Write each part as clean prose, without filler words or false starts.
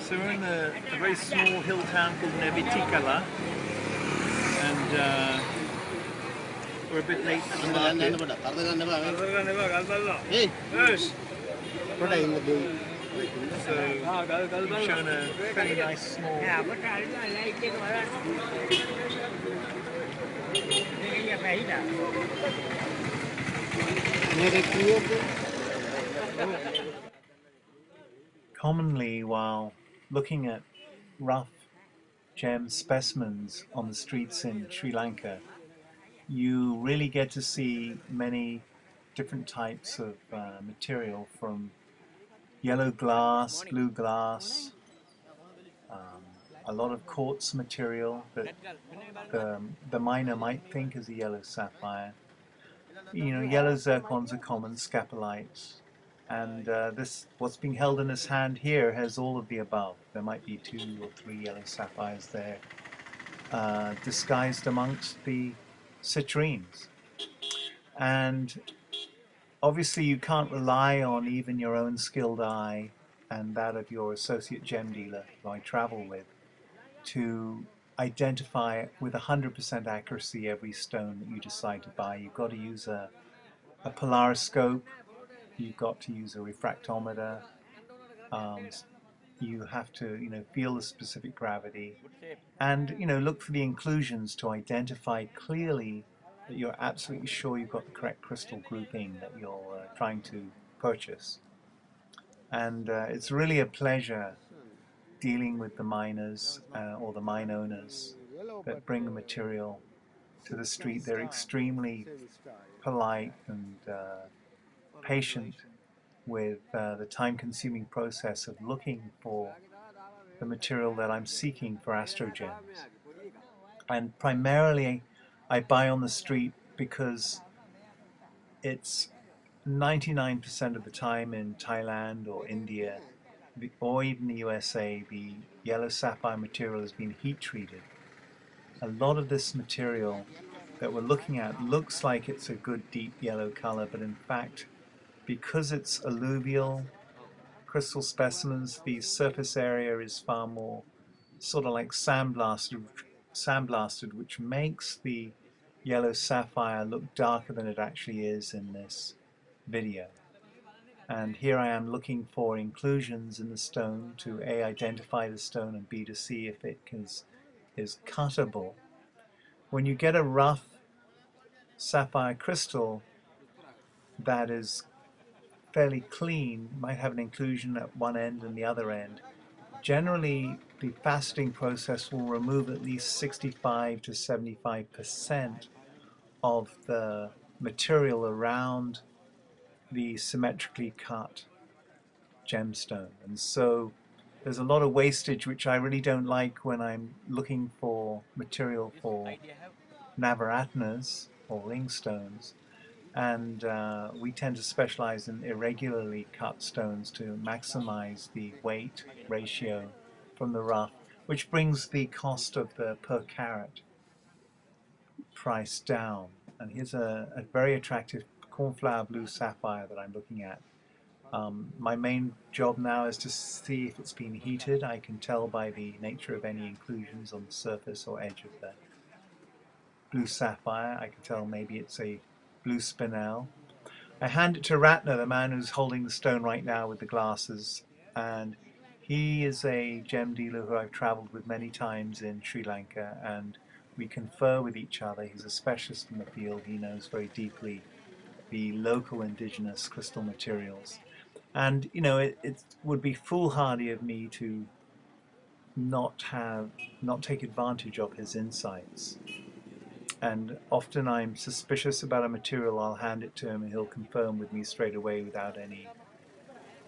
So we're in a very small hill town called Nevitikala, and we're a bit late for the market. So we've shown a very nice small. Commonly, while looking at rough gem specimens on the streets in Sri Lanka, you really get to see many different types of material, from yellow glass, blue glass, a lot of quartz material that the miner might think is a yellow sapphire. Yellow zircons are common, scapelites, and what's being held in his hand here has all of the above. There might be 2 or 3 yellow sapphires there, disguised amongst the citrines. And obviously you can't rely on even your own skilled eye and that of your associate gem dealer who I travel with to identify with 100% accuracy every stone that you decide to buy. You've got to use a polariscope, you've got to use a refractometer, you have to feel the specific gravity, and look for the inclusions to identify clearly that you're absolutely sure you've got the correct crystal grouping that you're trying to purchase. And it's really a pleasure dealing with the miners or the mine owners that bring the material to the street. They're extremely polite and patient with the time-consuming process of looking for the material that I'm seeking for astrogems. And primarily I buy on the street because it's 99% of the time in Thailand or India or even the USA, the yellow sapphire material has been heat treated. A lot of this material that we're looking at looks like it's a good deep yellow color, but in fact, because it's alluvial crystal specimens, the surface area is far more sort of like sandblasted, which makes the yellow sapphire look darker than it actually is in this video. And here I am looking for inclusions in the stone to A, identify the stone, and B, to see if it is cuttable. When you get a rough sapphire crystal that is fairly clean, might have an inclusion at one end and the other end, generally the faceting process will remove at least 65 to 75% of the material around the symmetrically cut gemstone. And so there's a lot of wastage, which I really don't like when I'm looking for material for navaratnas or ring stones. And we tend to specialize in irregularly cut stones to maximize the weight ratio from the rough, which brings the cost of the per carat price down. And here's a very attractive cornflower blue sapphire that I'm looking at. My main job now is to see if it's been heated. I can tell by the nature of any inclusions on the surface or edge of the blue sapphire. I can tell maybe it's a blue spinel. I hand it to Ratna, the man who's holding the stone right now with the glasses, and he is a gem dealer who I've traveled with many times in Sri Lanka, and we confer with each other. He's a specialist in the field. He knows very deeply the local indigenous crystal materials. And it would be foolhardy of me to not take advantage of his insights. And often I'm suspicious about a material, I'll hand it to him and he'll confirm with me straight away without any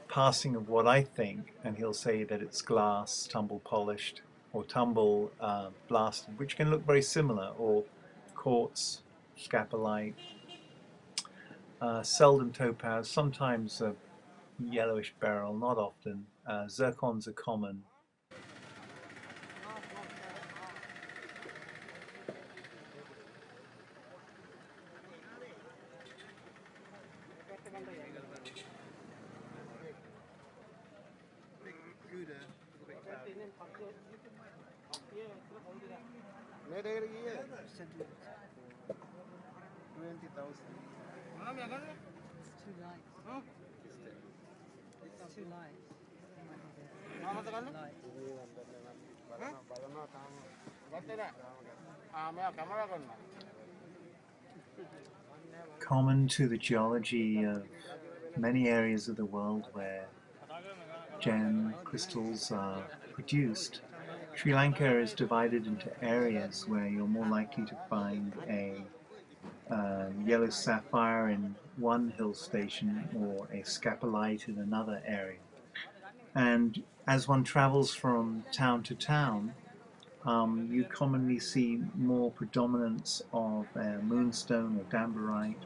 passing of what I think, and he'll say that it's glass, tumble polished, or tumble blasted, which can look very similar, or quartz, scapelite, seldom topaz, sometimes a yellowish beryl, not often. Zircons are common. It's too light. It's too light. Light. Common to the geology of many areas of the world where gem crystals are produced, Sri Lanka is divided into areas where you're more likely to find a yellow sapphire in one hill station or a scapolite in another area. And as one travels from town to town, you commonly see more predominance of moonstone or dambarite,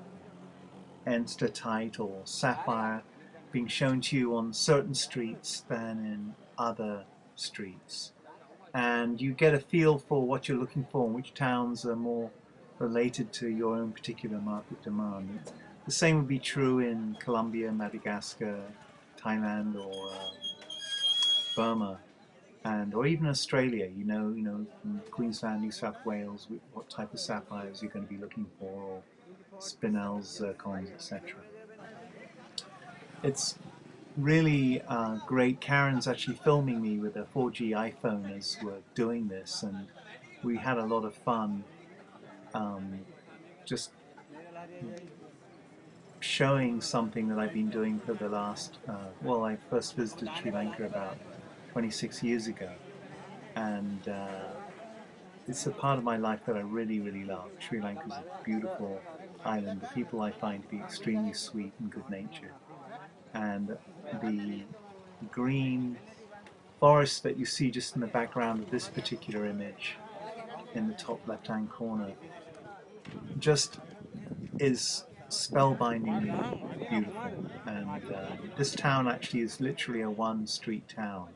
enstatite or sapphire being shown to you on certain streets than in other streets. And you get a feel for what you're looking for and which towns are more related to your own particular market demand. The same would be true in Colombia, Madagascar, Thailand, or Burma, or even Australia. You know, from Queensland, New South Wales, what type of sapphires you're going to be looking for, or spinels, zircons, etc. It's really great. Karen's actually filming me with a 4G iPhone as we're doing this, and we had a lot of fun just showing something that I've been doing for the last, well, I first visited Sri Lanka about 26 years ago, and it's a part of my life that I really, really love. Sri Lanka is a beautiful island. The people I find to be extremely sweet and good-natured, and the green forest that you see just in the background of this particular image in the top left-hand corner just is spellbindingly beautiful. And this town actually is literally a one-street town.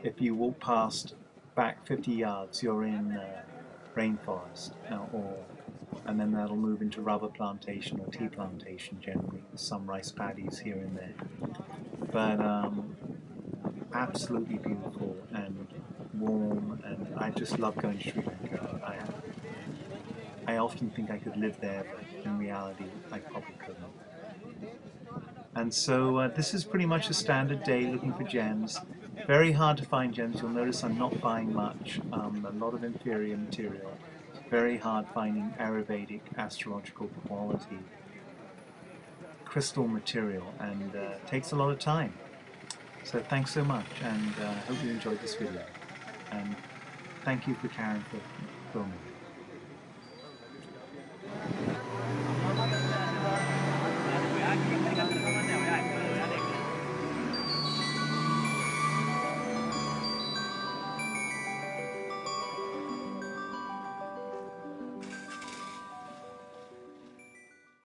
If you walk past back 50 yards, you're in rainforest, and then that'll move into rubber plantation or tea plantation generally, with some rice paddies here and there. But absolutely beautiful and warm, and I just love going to Sri Lanka. I often think I could live there, but in reality I probably couldn't. And so this is pretty much a standard day looking for gems. Very hard to find gems. You'll notice I'm not buying much, a lot of inferior material. Very hard finding Ayurvedic astrological quality crystal material, and takes a lot of time. So thanks so much, and I hope you enjoyed this video. And thank you for Karen for filming.